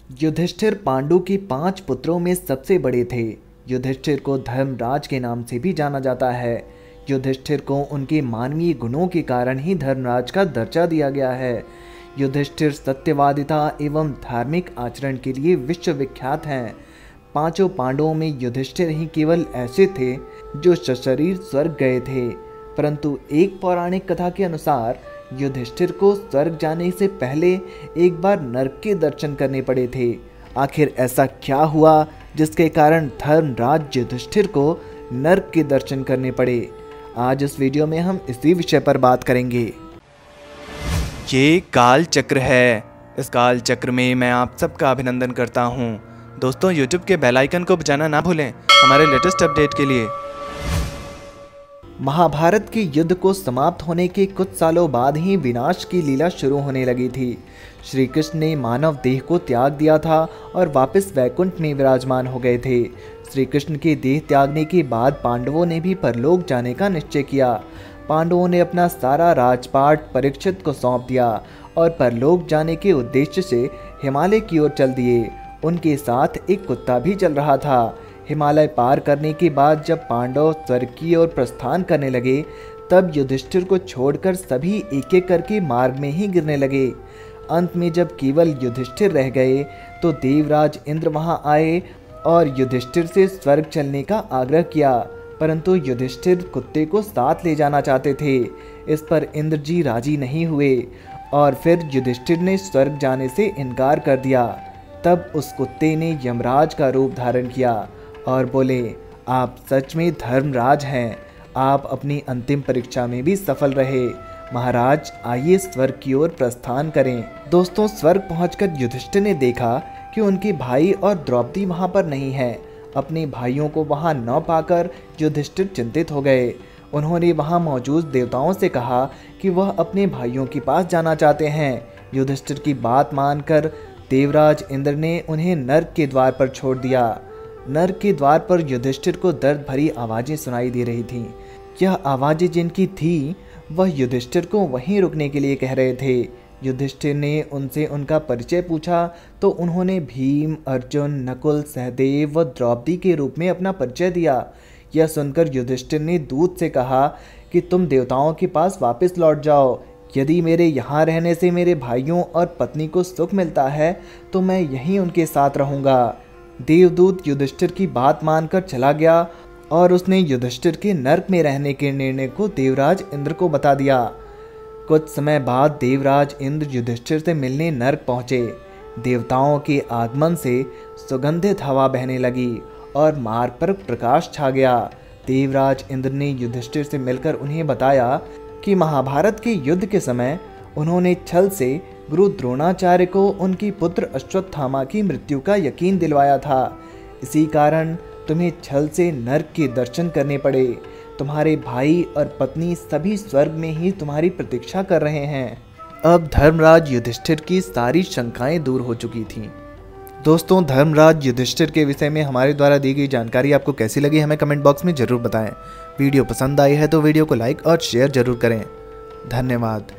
युधिष्ठिर पांडु के 5 पुत्रों में सबसे बड़े थे। युधिष्ठिर को धर्मराज के नाम से भी जाना जाता है। युधिष्ठिर को उनके मानवीय गुणों के कारण ही धर्मराज का दर्जा दिया गया है। युधिष्ठिर सत्यवादिता एवं धार्मिक आचरण के लिए विश्वविख्यात हैं। 5 पांडवों में युधिष्ठिर ही केवल ऐसे थे जो सशरीर स्वर्ग गए थे, परंतु एक पौराणिक कथा के अनुसार युधिष्ठिर को स्वर्ग जाने से पहले एक बार नरक के दर्शन करने पड़े थे। आखिर ऐसा क्या हुआ जिसके कारण धर्मराज युधिष्ठिर को नरक के दर्शन करने पड़े? आज इस वीडियो में हम इसी विषय पर बात करेंगे। ये काल चक्र है। इस काल चक्र में मैं आप सबका अभिनंदन करता हूँ। दोस्तों, YouTube के बेल आइकन को बजाना ना भूलें हमारे लेटेस्ट अपडेट के लिए। महाभारत के युद्ध को समाप्त होने के कुछ सालों बाद ही विनाश की लीला शुरू होने लगी थी। श्री कृष्ण ने मानव देह को त्याग दिया था और वापस वैकुंठ में विराजमान हो गए थे। श्री कृष्ण के देह त्यागने के बाद पांडवों ने भी परलोक जाने का निश्चय किया। पांडवों ने अपना सारा राजपाट परीक्षित को सौंप दिया और परलोक जाने के उद्देश्य से हिमालय की ओर चल दिए। उनके साथ एक कुत्ता भी चल रहा था। हिमालय पार करने के बाद जब पांडव स्वर्ग की ओर प्रस्थान करने लगे, तब युधिष्ठिर को छोड़कर सभी एक एक करके मार्ग में ही गिरने लगे। अंत में जब केवल युधिष्ठिर रह गए तो देवराज इंद्र वहां आए और युधिष्ठिर से स्वर्ग चलने का आग्रह किया, परंतु युधिष्ठिर कुत्ते को साथ ले जाना चाहते थे। इस पर इंद्र जी राजी नहीं हुए और फिर युधिष्ठिर ने स्वर्ग जाने से इनकार कर दिया। तब उस कुत्ते ने यमराज का रूप धारण किया और बोले, आप सच में धर्मराज हैं। आप अपनी अंतिम परीक्षा में भी सफल रहे। महाराज, आइए स्वर्ग की ओर प्रस्थान करें। दोस्तों, स्वर्ग पहुंचकर युधिष्ठिर ने देखा कि उनके भाई और द्रौपदी वहां पर नहीं है। अपने भाइयों को वहां न पाकर युधिष्ठिर चिंतित हो गए। उन्होंने वहां मौजूद देवताओं से कहा कि वह अपने भाइयों के पास जाना चाहते हैं। युधिष्ठिर की बात मानकर देवराज इंद्र ने उन्हें नरक के द्वार पर छोड़ दिया। नरक के द्वार पर युधिष्ठिर को दर्द भरी आवाजें सुनाई दे रही थीं। यह आवाजें जिनकी थी वह युधिष्ठिर को वहीं रुकने के लिए कह रहे थे। युधिष्ठिर ने उनसे उनका परिचय पूछा तो उन्होंने भीम, अर्जुन, नकुल, सहदेव व द्रौपदी के रूप में अपना परिचय दिया। यह सुनकर युधिष्ठिर ने दूत से कहा कि तुम देवताओं के पास वापस लौट जाओ। यदि मेरे यहाँ रहने से मेरे भाइयों और पत्नी को सुख मिलता है तो मैं यहीं उनके साथ रहूँगा। देवदूत युधिष्ठिर की बात मानकर चला गया और उसने युधिष्ठिर के नरक में रहने के निर्णय को देवराज इंद्र को बता दिया। कुछ समय बाद देवराज इंद्र युधिष्ठिर से मिलने नरक पहुंचे। देवताओं के आगमन से सुगंधित हवा बहने लगी और मार्ग पर प्रकाश छा गया। देवराज इंद्र ने युधिष्ठिर से मिलकर उन्हें बताया कि महाभारत के युद्ध के समय उन्होंने छल से गुरु द्रोणाचार्य को उनकी पुत्र अश्वत्थामा की मृत्यु का यकीन दिलवाया था। इसी कारण तुम्हें छल से नरक के दर्शन करने पड़े। तुम्हारे भाई और पत्नी सभी स्वर्ग में ही तुम्हारी प्रतीक्षा कर रहे हैं। अब धर्मराज युधिष्ठिर की सारी शंकाएं दूर हो चुकी थीं। दोस्तों, धर्मराज युधिष्ठिर के विषय में हमारे द्वारा दी गई जानकारी आपको कैसी लगी हमें कमेंट बॉक्स में जरूर बताएं। वीडियो पसंद आई है तो वीडियो को लाइक और शेयर जरूर करें। धन्यवाद।